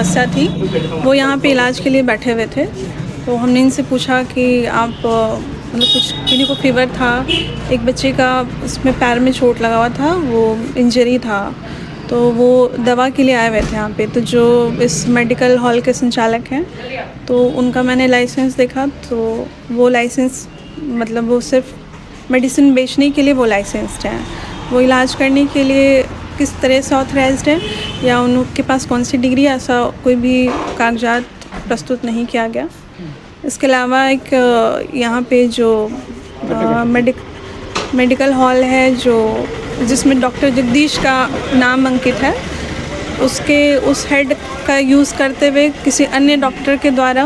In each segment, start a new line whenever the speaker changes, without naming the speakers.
समस्या थी, वो यहाँ पे इलाज के लिए बैठे हुए थे। तो हमने इनसे पूछा कि आप मतलब कुछ किन्हीं को फीवर था, एक बच्चे का उसमें पैर में चोट लगा हुआ था, वो इंजरी था, तो वो दवा के लिए आए हुए थे यहाँ पे। तो जो इस मेडिकल हॉल के संचालक हैं, तो उनका मैंने लाइसेंस देखा, तो वो लाइसेंस मतलब वो सिर्फ मेडिसिन बेचने के लिए वो लाइसेंस्ड हैं। वो इलाज करने के लिए किस तरह से ऑथराइज्ड है या उनके पास कौन सी डिग्री, ऐसा कोई भी कागजात प्रस्तुत नहीं किया गया। इसके अलावा एक यहाँ पे जो मेडिकल हॉल है जो जिसमें डॉक्टर जगदीश का नाम अंकित है, उसके उस हेड का यूज़ करते हुए किसी अन्य डॉक्टर के द्वारा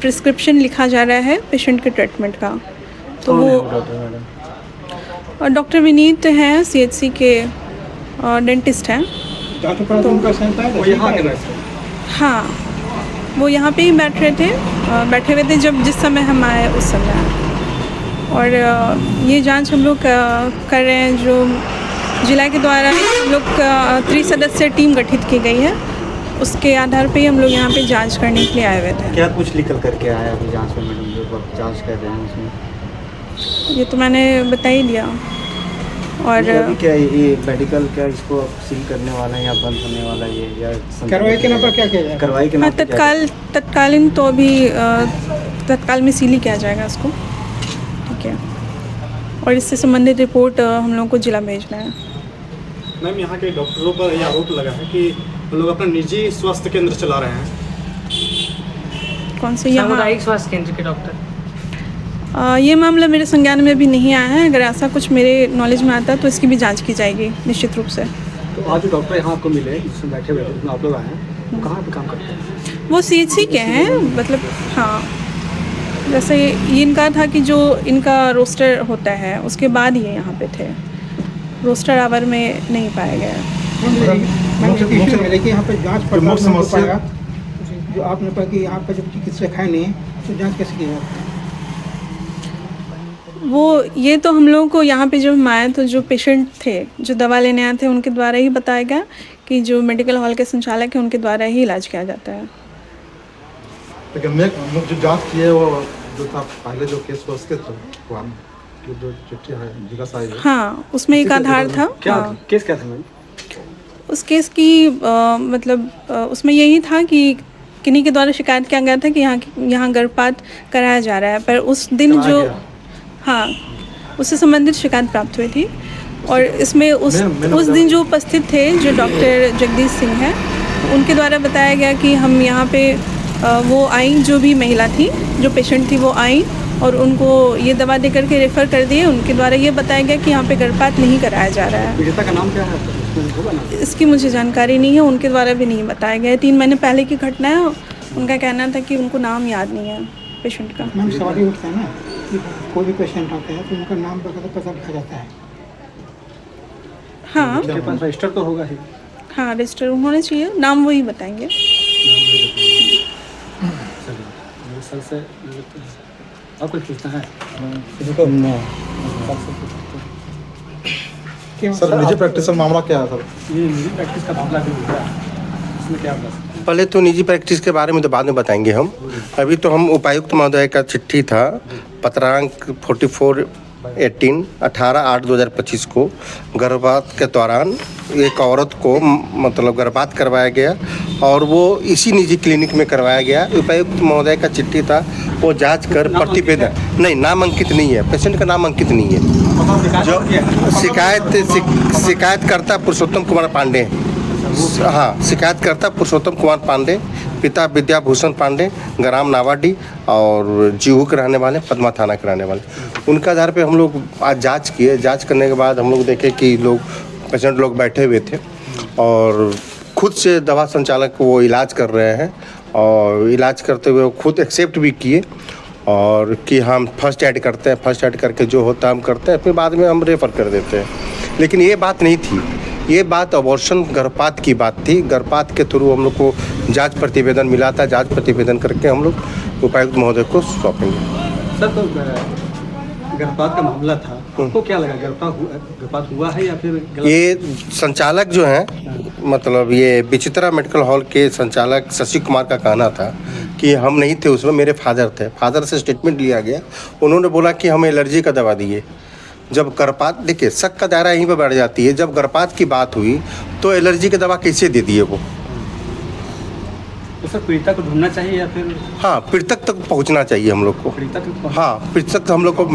प्रिस्क्रिप्शन लिखा जा रहा है पेशेंट के ट्रीटमेंट का। तो वो और डॉक्टर विनीत हैं, CHC के डेंटिस्ट हैं।
तो उनका सेंटर है वो यहाँ के।
हाँ, वो यहाँ पे ही बैठे हुए थे जब जिस समय हम आए उस समय। और ये जांच हम लोग कर रहे हैं, जो जिला के द्वारा हम लोग 3 सदस्यीय टीम गठित की गई है, उसके आधार पे ही हम लोग यहाँ पे जांच करने के लिए आए हुए थे।
क्या कुछ निकल करके आया अभी जांच में मैडम, जो जांच कर रहे हैं उसमें?
ये तो मैंने बता ही दिया। और
क्या ये मेडिकल क्या इसको सील करने वाला है या बंद होने वाला है या
कार्रवाई के नाम पर क्या किया जाएगा?
कार्रवाई के नाम पर
तत्कालीन तो अभी तत्काल में सील ही किया जाएगा इसको, ठीक है। और इससे संबंधित रिपोर्ट हम लोगों को जिला भेजना है।
मैम, यहाँ के डॉक्टरों पर यह आरोप लगा है कि वो लोग अपना निजी स्वास्थ्य केंद्र चला रहे हैं।
कौन से? यहाँ
सामुदायिक स्वास्थ्य केंद्र के डॉक्टर।
ये मामला मेरे संज्ञान में अभी नहीं आया है। अगर ऐसा कुछ मेरे नॉलेज में आता है तो इसकी भी जांच की जाएगी निश्चित रूप से।
तो आज जो डॉक्टर यहाँ आपको मिले, जिसमें बैठे हुए थे, आप लोग आए हैं, वो कहाँ पे काम करते हैं?
वो CHC के हैं, मतलब हाँ, जैसे ये इनका था कि जो इनका रोस्टर होता है उसके बाद ये यहाँ पे थे, रोस्टर आवर में नहीं पाया गया।
यहाँ पे जाँच पड़ताल हो पाएगा, जो आपने कहा कि यहाँ पर जब चिकित्सक है नहीं तो जाँच कैसे की जाए?
वो ये तो हम लोगों को यहाँ पे जब हम आए तो जो पेशेंट थे जो दवा लेने आए थे उनके द्वारा ही बताया गया कि जो मेडिकल हॉल के संचालक हैं उनके द्वारा ही इलाज किया जाता है।
लेकिन मैं जो जांच की है वो जो था पहले जो केस हुआ उसके जो चिट्ठी है जिला साहिब,
हाँ, उसमें एक आधार था।
क्या
हाँ,
केस क्या था मैम?
उस केस की मतलब उसमें यही था कि किन्हीं के द्वारा शिकायत किया गया था कि यहाँ गर्भपात कराया जा रहा है, पर उस दिन जो हाँ उससे संबंधित शिकायत प्राप्त हुई थी। और इसमें उस दिन जो उपस्थित थे जो डॉक्टर जगदीश सिंह हैं, उनके द्वारा बताया गया कि हम यहाँ पे वो आई, जो भी महिला थी जो पेशेंट थी वो आई और उनको ये दवा दे करके रेफ़र कर दिए। उनके द्वारा ये बताया गया कि यहाँ पे गर्भपात नहीं कराया जा रहा है।
पीड़िता का नाम क्या है?
इसकी मुझे जानकारी नहीं है, उनके द्वारा भी नहीं बताया गया। 3 महीने पहले की घटना है। उनका कहना था कि उनको नाम याद नहीं है पेशेंट का।
मैम, सवाल ये उठता है ना कि कोई भी पेशेंट आता है तो उनका नाम पता लिखा जाता है।
हाँ,
उनके पास रजिस्टर तो होगा ही।
हाँ, रजिस्टर होना चाहिए, नाम वही बताएंगे।
सर से और कुछ पूछना है?
सर निजी प्रैक्टिस मामला क्या है सर?
ये निजी प्रैक्टिस का मामला भी हुआ है, इसमें क्या बता सकते हैं?
पहले तो निजी प्रैक्टिस के बारे में तो बाद में बताएंगे हम। अभी तो हम उपायुक्त महोदय का चिट्ठी था पत्रांक 4418 18/8/2025 को गर्भपात के दौरान एक औरत को मतलब गर्भपात करवाया गया और वो इसी निजी क्लिनिक में करवाया गया। उपायुक्त महोदय का चिट्ठी था, वो जांच कर प्रतिवेदन नहीं, नाम अंकित नहीं है, पेशेंट का नाम अंकित नहीं है। जो शिकायतकर्ता पुरुषोत्तम कुमार पांडे, हाँ, शिकायतकर्ता पुरुषोत्तम कुमार पांडे, पिता विद्याभूषण पांडे, ग्राम नावाडी और जीहू के रहने वाले, पद्मा थाना के रहने वाले। उनके आधार पे हम लोग आज जांच किए। जांच करने के बाद हम लोग देखे कि पेशेंट लोग बैठे हुए थे और खुद से दवा संचालक वो इलाज कर रहे हैं और इलाज करते हुए वो खुद एक्सेप्ट भी किए और कि हम फर्स्ट एड करते हैं, फर्स्ट एड करके जो होता है हम करते हैं, फिर बाद में हम रेफ़र कर देते हैं। लेकिन ये बात नहीं थी, ये बात अबॉर्शन गर्भपात की बात थी। गर्भपात के थ्रू हम लोग को जांच प्रतिवेदन मिला था। जांच प्रतिवेदन करके हम लोग उपायुक्त महोदय को सौंपेंगे।
सर, तो गर्भपात का मामला था, आपको क्या लगा, गर्भपात हुआ है या फिर गलत?
ये संचालक जो हैं, मतलब ये विचित्रा मेडिकल हॉल के संचालक शशि कुमार का कहना था कि हम नहीं थे उसमें, मेरे फादर थे। फादर से स्टेटमेंट लिया गया, उन्होंने बोला कि हम एलर्जी का दवा दिए। जब गर्भपात, देखिए शक का दायरा यहीं पर बढ़ जाती है, जब गर्भपात की बात हुई तो एलर्जी की दवा कैसे दे दिए वो?
तो सर पीड़िता को ढूंढना चाहिए या फिर?
हाँ, पीड़ितक तक पहुंचना चाहिए हम लोग को।
पीड़िता को?
हाँ, पीड़ितक हम लोग को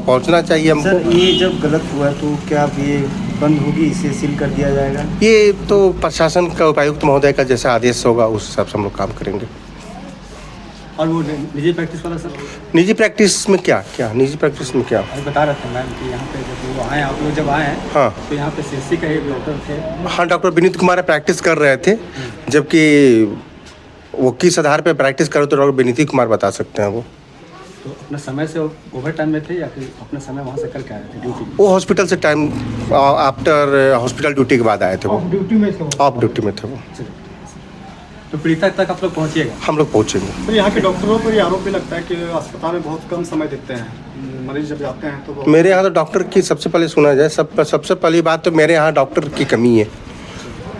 पहुंचना चाहिए हमको।
सर ये जब गलत हुआ तो क्या अब ये बंद होगी, इसे सील कर दिया जाएगा?
ये तो प्रशासन का, उपायुक्त महोदय का जैसा आदेश होगा उस हिसाब से हम लोग काम करेंगे।
और वो निजी प्रैक्टिस वाला सर?
निजी प्रैक्टिस में क्या निजी प्रैक्टिस में क्या?
अभी बता रहे थे मैम कि यहाँ पे जब वो आए, आप लोग जब आए हैं
हाँ
तो यहाँ पे सीएससी का एक डॉक्टर थे।
हाँ, डॉक्टर विनीत कुमार प्रैक्टिस कर रहे थे, जबकि वो किस आधार पे प्रैक्टिस करो तो डॉक्टर विनीत कुमार बता सकते हैं। वो
तो अपने समय से ओवर टाइम में थे या फिर अपने समय वहाँ से करके आए थे ड्यूटी?
वो हॉस्पिटल से टाइम आफ्टर हॉस्पिटल ड्यूटी के बाद आए थे। वो
ड्यूटी में थे,
ऑफ ड्यूटी में थे वो।
तो पीड़िता तक आप लोग पहुँचिएगा?
हम लोग पहुँचेंगे।
तो यहाँ के डॉक्टरों पर ये आरोप भी लगता है कि अस्पताल में बहुत कम समय देते हैं, मरीज जब जाते हैं तो
मेरे यहाँ तो डॉक्टर की सबसे पहले सुना जाए, सबसे पहली बात तो मेरे यहाँ डॉक्टर की कमी है।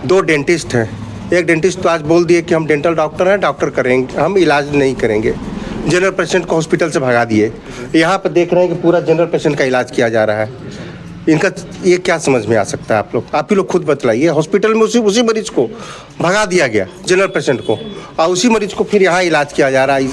2 डेंटिस्ट हैं, एक डेंटिस्ट तो आज बोल दिए कि हम डेंटल डॉक्टर हैं, डॉक्टर करेंगे, हम इलाज नहीं करेंगे। जनरल पेशेंट को हॉस्पिटल से भगा दिए। यहाँ पर देख रहे हैं कि पूरा जनरल पेशेंट का इलाज किया जा रहा है। इनका ये क्या समझ में आ सकता है? आप ही लोग खुद बतलाइए। हॉस्पिटल में उसी मरीज को भगा दिया गया, जनरल पेशेंट को, और उसी मरीज को फिर यहाँ इलाज किया जा रहा है।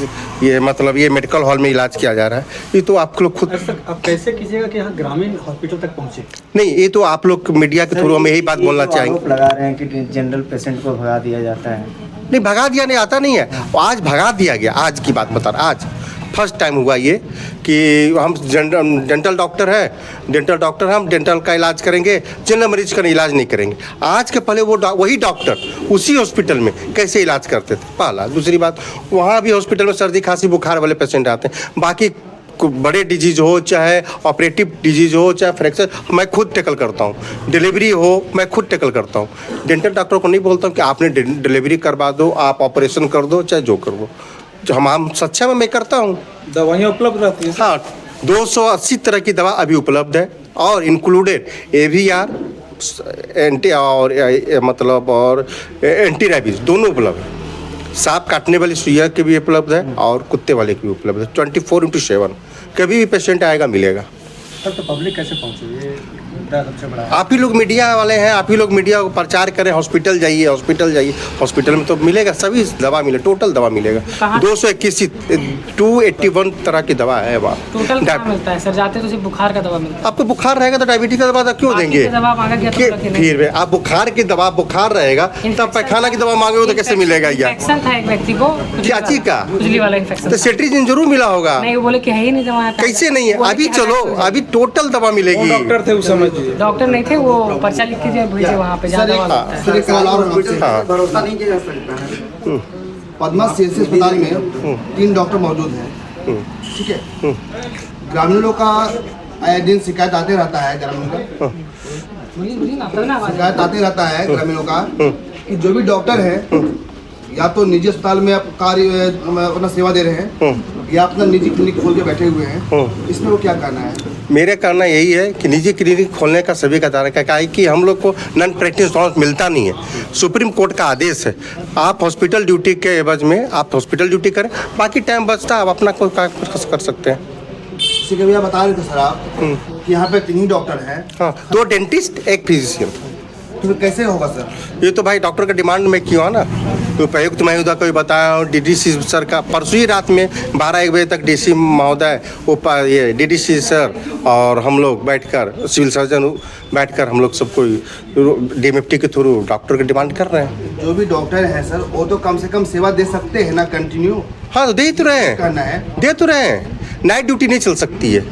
ये मतलब ये मेडिकल हॉल में इलाज किया जा रहा है। ये तो आप लोग खुद
अब कैसे कीजिएगा कि यहाँ ग्रामीण हॉस्पिटल तक पहुँचे?
नहीं, ये तो आप लोग मीडिया के थ्रू हम यही बात बोलना चाहेंगे।
आरोप लगा रहे हैं कि जनरल पेशेंट को भगा दिया जाता है।
नहीं, भगा दिया नहीं, आता नहीं है। आज भगा दिया गया, आज की बात बता रहा, आज फर्स्ट टाइम हुआ ये कि हम डेंटल डॉक्टर हैं, हम डेंटल का इलाज करेंगे, जनरल मरीज का इलाज नहीं करेंगे। आज के पहले वही डॉक्टर उसी हॉस्पिटल में कैसे इलाज करते थे, पहला। दूसरी बात, वहाँ भी हॉस्पिटल में सर्दी खांसी बुखार वाले पेशेंट आते हैं। बाकी बड़े डिजीज हो, चाहे ऑपरेटिव डिजीज हो, चाहे फ्रैक्चर, मैं खुद टैकल करता हूँ। डिलीवरी हो, मैं खुद टैकल करता हूँ। डेंटल डॉक्टर को नहीं बोलता हूँ कि आपने डिलीवरी करवा दो, आप ऑपरेशन कर दो, चाहे जो कर दो। जो हम सच्चा में मैं करता हूँ।
दवाइयाँ उपलब्ध रहती हैं?
हाँ, 280 तरह की दवा अभी उपलब्ध है, और इंक्लूडेड AVR एंटी और मतलब और एंटी रेबीज दोनों उपलब्ध है। सांप काटने वाली सुइया के भी उपलब्ध है और कुत्ते वाले की भी उपलब्ध है। 24/7 कभी भी पेशेंट आएगा मिलेगा।
सर तो पब्लिक कैसे पहुँचे, ये मुद्दा सबसे बड़ा है।
आप ही लोग मीडिया वाले हैं, आप ही लोग मीडिया को प्रचार करें, हॉस्पिटल जाइए, हॉस्पिटल में तो मिलेगा, सभी दवा मिले, टोटल दवा मिलेगा। 281 तरह की दवा है वहाँ।
टोटल क्या मिलता है सर? जाते तो सिर्फ बुखार का दवा मिलता है।
आपको बुखार रहेगा तो डायबिटीज का दवा क्यों देंगे? फिर आप बुखार की दवा, बुखार रहेगा तब पैखाना की दवा मांगोगे तो कैसे मिलेगा? यार
इन्फेक्शन था एक व्यक्ति को,
क्या चीज का?
खुजली वाला इन्फेक्शन।
तो सेट्रिजिन जरूर मिला होगा।
नहीं, वो बोले कि है ही नहीं दवा।
कैसे नहीं है? अभी चलो, अभी टोटल दवा मिलेगी।
डॉक्टर थे उस समय?
डॉक्टर नहीं थे, वो पर्चा लिख के भेजे वहाँ पे, जहाँ दवा मिलता है।
सर एक सवाल और आपसे, भरोसा नहीं किया जा सकता है। पद्मा CHC अस्पताल में 3 डॉक्टर मौजूद हैं, ठीक है? ग्रामीणों का आए दिन शिकायत आते रहता है, ग्रामीणों का शिकायत आते रहता है ग्रामीणों का कि जो भी डॉक्टर है या तो निजी अस्पताल में कार्य अपना सेवा दे रहे हैं या अपना निजी क्लिनिक खोल के बैठे हुए हैं, इसमें वो क्या करना है?
मेरे कहना यही है कि निजी क्लिनिक खोलने का सभी का दायरा क्या है कि हम लोग को नॉन प्रैक्टिस नॉलेज मिलता नहीं है। सुप्रीम कोर्ट का आदेश है, आप हॉस्पिटल ड्यूटी के एवज में आप हॉस्पिटल ड्यूटी करें, बाकी टाइम बचता है आप अपना कोई काम कर सकते हैं।
जैसे कि भैया बता रहे थे सर आप कि यहाँ पे 3 ही डॉक्टर हैं।
हाँ, 2 डेंटिस्ट, 1 फिजिशियन।
तो फिर कैसे होगा सर?
ये तो भाई डॉक्टर का डिमांड में क्यों है ना। तो उपायुक्त महोदय को भी बताया, और DDC सर का परसों ही रात में 12-1 बजे तक DC महोदय, ये DDC सर और हम लोग बैठकर, सिविल सर्जन बैठकर हम लोग सबको DMFT के थ्रू डॉक्टर की डिमांड कर रहे हैं।
जो भी डॉक्टर हैं सर, वो तो कम से कम सेवा दे सकते हैं ना, कंटिन्यू?
हाँ, तो दे तो रहे हैं,
करना है,
दे तो रहे हैं। नाइट ड्यूटी नहीं चल सकती है,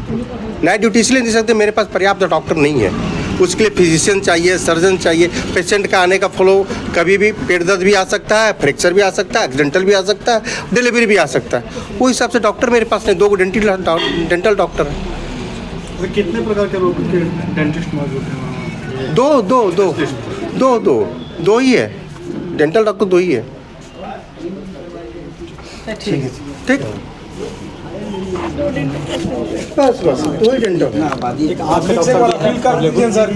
नाइट ड्यूटी इसलिए नहीं सकते, मेरे पास पर्याप्त डॉक्टर नहीं है। उसके लिए फिजिशियन चाहिए, सर्जन चाहिए। पेशेंट का आने का फ्लो, कभी भी पेट दर्द भी आ सकता है, फ्रैक्चर भी आ सकता है, एक्सीडेंटल भी आ सकता है, डिलीवरी भी आ सकता है। वो हिसाब से डॉक्टर मेरे पास नहीं, 2 डेंटल डॉक्टर हैं।
तो कितने प्रकार के लोग के डेंटिस्ट मौजूद हैं?
दो ही है, डेंटल डॉक्टर 2 ही है।
ठीक है,
ठीक। बस बस 2 ही डेंटल है।
एक आखिरी से अपील कर दीजिए सर।